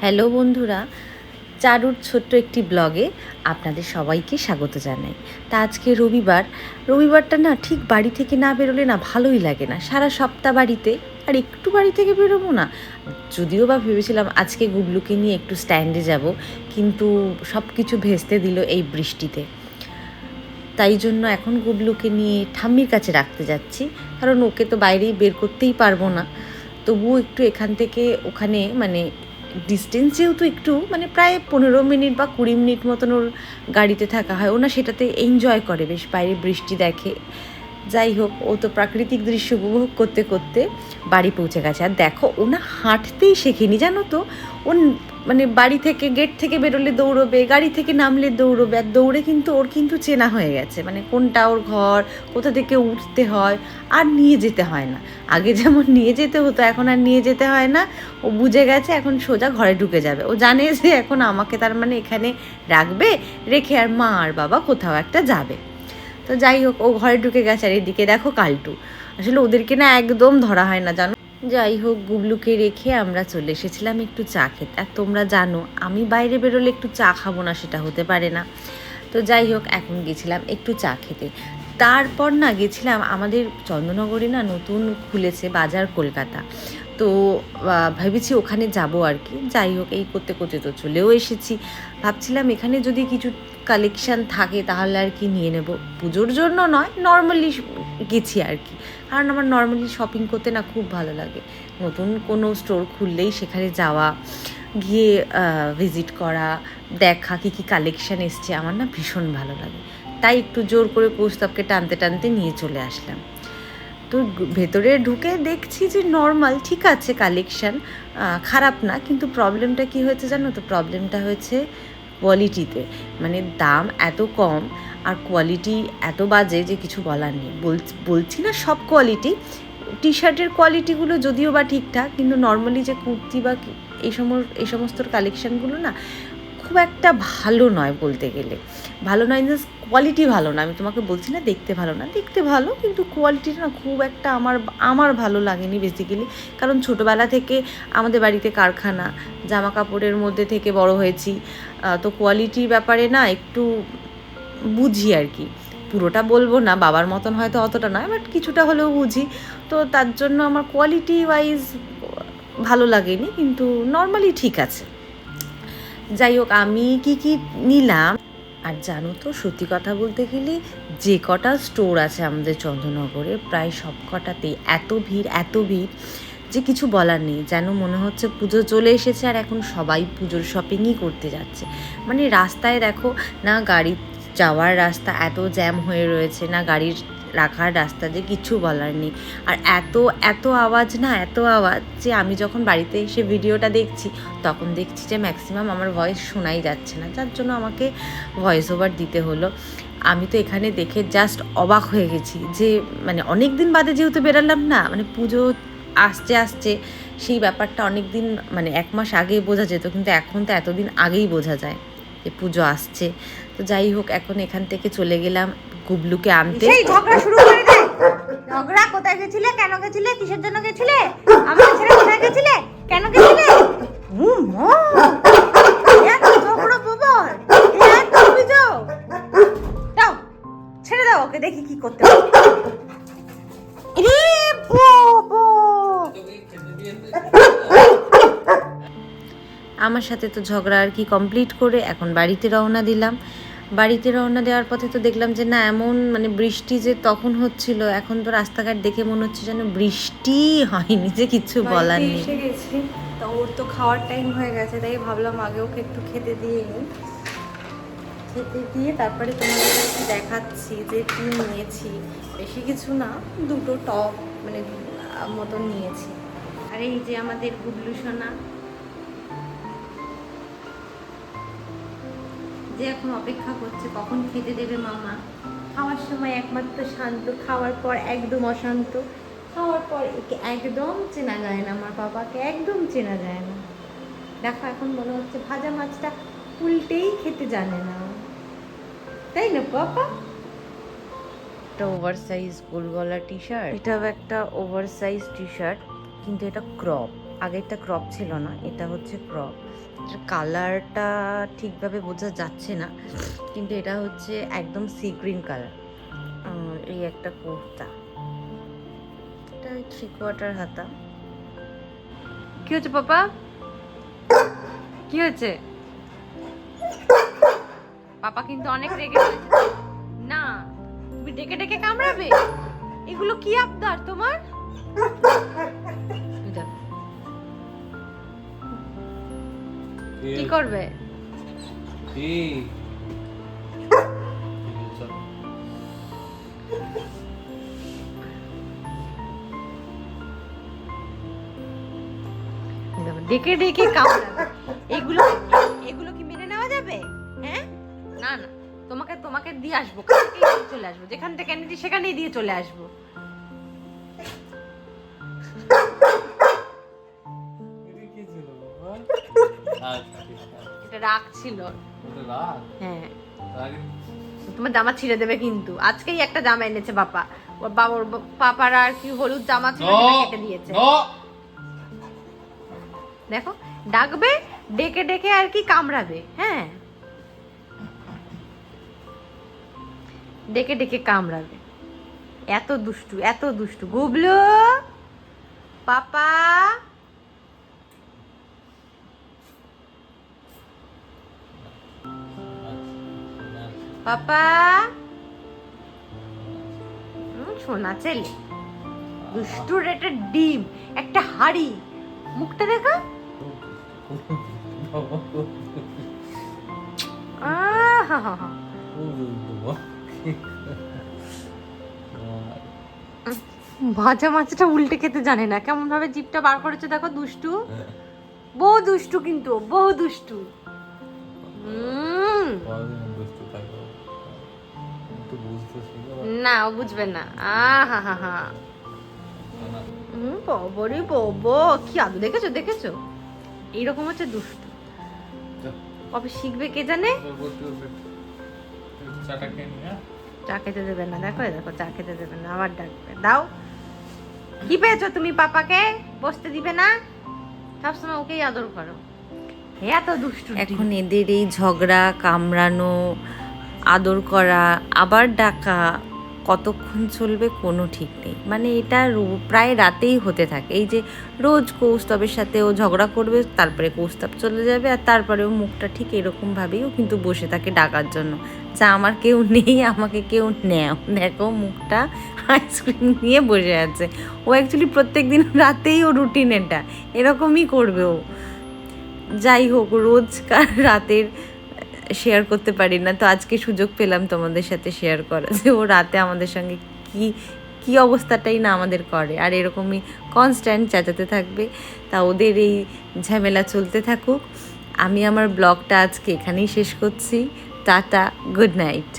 Hello বন্ধুরা, চারুর ছোট্ট একটি ব্লগে আপনাদের সবাইকে স্বাগত জানাই। তা আজকে রবিবারটা না ঠিক বাড়ি থেকে না বেরোলে না ভালোই লাগে না। সারা সপ্তাহ বাড়িতে আর একটু বাড়ি থেকে বেরোবো না। যদিও বা ভেবেছিলাম আজকে গুবলুকে নিয়ে একটু স্ট্যান্ডে যাব, কিন্তু সব কিছু ভেস্তে দিল এই বৃষ্টিতে। তাই জন্য এখন গুবলুকে নিয়ে ঠাম্মির কাছে রাখতে যাচ্ছি, কারণ ওকে তো বাইরেই বের করতেই পারবো না। তবুও একটু এখান থেকে ওখানে ডিস্টেন্স যেহেতু একটু প্রায় 15 মিনিট বা 20 মিনিট মতন ওর গাড়িতে থাকা হয়, ও না সেটাতে এনজয় করে, বেশ বাইরে বৃষ্টি দেখে। যাই হোক, ও তো প্রাকৃতিক দৃশ্য উপভোগ করতে করতে বাড়ি পৌঁছে গেছে। আর দেখো, ও না হাঁটতেই শেখেনি, জানো তো। ও বাড়ি থেকে গেট থেকে বেরোলে দৌড়বে, গাড়ি থেকে নামলে দৌড়বে, আর দৌড়ে কিন্তু ওর কিন্তু চেনা হয়ে গেছে, কোনটা ওর ঘর, কোথা থেকে উঠতে হয়, আর নিয়ে যেতে হয় না। আগে যেমন নিয়ে যেতে হতো, এখন আর নিয়ে যেতে হয় না। ও বুঝে গেছে, এখন সোজা ঘরে ঢুকে যাবে। ও জানে যে এখন আমাকে এখানে রাখবে, রেখে আর মা আর বাবা কোথাও একটা যাবে। তো যাই হোক, ও ঘরে ঢুকে গেছে। আর এদিকে দেখো কালটু, আসলে ওদেরকে না একদম ধরা হয় না, জানো। যাই হোক, গুবলুকে রেখে আমরা চলে এসেছিলাম একটু চা খেতে। আর তোমরা জানো আমি বাইরে বেরোলে একটু চা খাবো না সেটা হতে পারে না। তো যাই হোক, এখন গেছিলাম একটু চা খেতে। তারপর না গেছিলাম, আমাদের চন্দননগরে না নতুন খুলেছে বাজার কলকাতা। তো ভেবেছি ওখানে যাব আর কি। যাই হোক, এই করতে করতে তো চলেও এসেছি। ভাবছিলাম এখানে যদি কিছু কালেকশান থাকে তাহলে আর কি নিয়ে নেব। পুজোর জন্য নয়, নর্মালি গেছি আর কি, কারণ আমার নর্মালি শপিং করতে না খুব ভালো লাগে। নতুন কোনো স্টোর খুললেই সেখানে যাওয়া, গিয়ে ভিজিট করা, দেখা কী কী কালেকশান এসছে, আমার না ভীষণ ভালো লাগে। তাই একটু জোর করে কৌস্তবকে টানতে টানতে নিয়ে চলে আসলাম। তো ভেতরে ঢুকে দেখছি যে নর্মাল ঠিক আছে কালেকশান, খারাপ না। কিন্তু প্রবলেমটা কী হয়েছে জানো তো? প্রবলেমটা হয়েছে কোয়ালিটিতে। দাম এত কম আর কোয়ালিটি এত বাজে যে কিছু বলার নেই। বলছি না সব কোয়ালিটি, টি শার্টের কোয়ালিটিগুলো যদিও বা ঠিকঠাক, কিন্তু নর্মালি যে কুর্তি বা এই সমস্ত কালেকশানগুলো না খুব একটা ভালো নয় বলতে গেলে। ভালো নয় ইন দ্য কোয়ালিটি ভালো না। আমি তোমাকে বলছি না দেখতে ভালো না, দেখতে ভালো, কিন্তু কোয়ালিটিটা না খুব একটা আমার ভালো লাগেনি বেসিক্যালি। কারণ ছোটোবেলা থেকে আমাদের বাড়িতে কারখানা, জামা কাপড়ের মধ্যে থেকে বড় হয়েছি। তো কোয়ালিটির ব্যাপারে না একটু বুঝি আর কি। পুরোটা বলবো না, বাবার মতন হয়তো অতটা নয়, বাট কিছুটা হলেও বুঝি। তো তার জন্য আমার কোয়ালিটি ওয়াইজ ভালো লাগেনি, কিন্তু নর্মালি ঠিক আছে। যাই হোক, আমি কি নিলাম। আর জানো তো, সত্যি কথা বলতে গেলে যে কটা স্টোর আছে আমাদের চন্দননগরে, প্রায় সব কটাতেই এত ভিড় যে কিছু বলার নেই। যেন মনে হচ্ছে পুজো চলে এসেছে আর এখন সবাই পুজোর শপিংই করতে যাচ্ছে। রাস্তায় দেখো না, গাড়ি যাওয়ার রাস্তা এত জ্যাম হয়ে রয়েছে, না গাড়ির রাখার রাস্তা, যে কিছু বলার নেই। আর এত আওয়াজ না, এত আওয়াজ যে আমি যখন বাড়িতে এসে ভিডিওটা দেখছি তখন দেখছি যে ম্যাক্সিমাম আমার ভয়েস শোনাই যাচ্ছে না, যার জন্য আমাকে ভয়েস ওভার দিতে হলো। আমি তো এখানে দেখে জাস্ট অবাক হয়ে গেছি যে অনেক দিন বাদে যেহেতু বেরালাম না, পুজো আসছে সেই ব্যাপারটা অনেক দিন 1 মাস আগেই বোঝা যেত, কিন্তু এখন তো এতদিন আগেই বোঝা যায় যে পুজো আসছে। তো যাই হোক, এখন এখান থেকে চলে গেলাম গুবলুকে আনতে। ঝগড়া শুরু করে দে। ঝগড়া কোথায় গেছিলে, কেন গেছিলে, কিসের জন্য গেছিলে, আমাকে ছেড়ে কোথায় গেছিলে, কেন গেছিলে? ঝগড়া বাবার, এত অভিযোগ। দাও, ছেড়ে দাও ওকে, দেখি কি করতে পারে। আমার সাথে তো ঝগড়া আর কি কমপ্লিট করে এখন বাড়িতে রওনা দিলাম। বাড়িতে রওনা দেওয়ার পথে তো দেখলাম যে না, এমন বৃষ্টি যে তখন হচ্ছিল, এখন তো রাস্তাঘাট দেখে মনে হচ্ছে যেন বৃষ্টি হয়নি, যে কিছু বলার নেই। এসে গেছি, তো ওর তো খাওয়ার টাইম হয়ে গেছে, তাই ভাবলাম আগে ওকে একটু খেতে দিয়ে নিই। খেতে দিয়ে তারপরে তোমাদের দেখাচ্ছি যে কী নিয়েছি। বেশি কিছু না, দুটো টপ মতন নিয়েছি। আর এই যে আমাদের গুবলু সোনা, যে এখন অপেক্ষা করছে কখন খেতে দেবে মামা। খাওয়ার সময় একমাত্র শান্ত, খাওয়ার পর একদম অশান্ত। খাওয়ার পর একে একদম চেনা যায় না, আমার বাবাকে একদম চেনা যায় না। দেখো, এখন মনে হচ্ছে ভাজা মাছটা উল্টেই খেতে জানে না, তাই না বাবা? একটা ওভার সাইজ গোল গলা টি শার্ট, এটাও একটা ওভার সাইজ টি শার্ট, কিন্তু এটা ক্রপ। আগেরটা ক্রপ ছিল না, এটা হচ্ছে ক্রপ। এটার কালারটা ঠিকভাবে বোঝা যাচ্ছে না, কিন্তু এটা হচ্ছে একদম সি গ্রিন কালার। এই একটা কুর্তা, এটা 3/4 হাতা। কি হচ্ছে পাপা, কি হচ্ছে? পাপা কিন্তু অনেক রেগে গেছে। না, তুমি ডেকে ডেকে কামড়াবে? এগুলো কি আবদার তোমার? কি করবে? ডেকে ডেকে কামড়াবে, এগুলো এগুলো কি মেনে নেওয়া যাবে? হ্যাঁ, না না, তোমাকে তোমাকে দিয়ে আসবো, কালকেই দিয়ে চলে আসবো, যেখান থেকে এনেছি সেখানেই দিয়ে চলে আসবো। এটা রাগ ছিল। হ্যাঁ, তোমার জামা ছিঁড়ে দেবে কিন্তু। আজকেই একটা জামা এনেছে বাবা, ওর বাবার পাপার আর কি হলুদ জামা ছিল, সেটা কেটে দিয়েছে। দেখো, ডাকবে, ডেকে ডেকে আর কি কামড়াবে। হ্যাঁ, ডেকে ডেকে কামড়াবে। এত দুষ্টু, এত দুষ্টু। গুবলু, পাপা, পাপা, সোনা ছেলে, দুষ্টুর একটা ডিম, একটা হাড়ি, মুখটা দেখা। ভাজা মাছটা উল্টে খেতে জানে না, কেমন ভাবে জিভটা বার করেছে দেখো। দুষ্টু, বহু দুষ্টু, কিন্তু বহু দুষ্টু। না, ও বুঝবে না। আহা হা হা, বাবারে বাবা, কি আদু, দেখেছো দেখেছো? এইরকম হচ্ছে দুষ্টু। কবে শিখবে কে জানে। চা খেতে দেবে না, দেখো দেখো, চা খেতে দেবে না, আবার ডাকবে। দাও, কি পেয়েছো তুমি? পাপাকে বসতে দিবে না, সবসময় ওকেই আদর করো। এত দুষ্টু। এখন এদের এই ঝগড়া, কামড়ানো, আদর করা, আবার ডাকা কতক্ষণ চলবে কোনো ঠিক নেই। মানে এটা প্রায় রাতেই হতে থাকে। এই যে রোজ কৌস্তবের সাথে ও ঝগড়া করবে, তারপরে কৌস্তব চলে যাবে, আর তারপরে ও মুখটা ঠিক এরকমভাবেই ও কিন্তু বসে থাকে ডাকার জন্য, যা আমার কেউ নেই, আমাকে কেউ নেও। দেখো মুখটা আইসক্রিম নিয়ে বসে আছে। ও অ্যাকচুয়ালি প্রত্যেক দিন রাতেই ও রুটিন এটা এরকমই করবে ও। যাই হোক, রোজকার রাতের শেয়ার করতে পারি না, তো আজকে সুযোগ পেলাম তোমাদের সাথে শেয়ার করা, যে ও রাতে আমাদের সঙ্গে কি কি অবস্থাটাই না আমাদের করে, আর এরকমই কনস্ট্যান্ট চেঁচাতে থাকবে। তা ওদের এই ঝামেলা চলতে থাকুক। আমি আমার ব্লগটা আজকে এখানেই শেষ করছি। Tata, good night.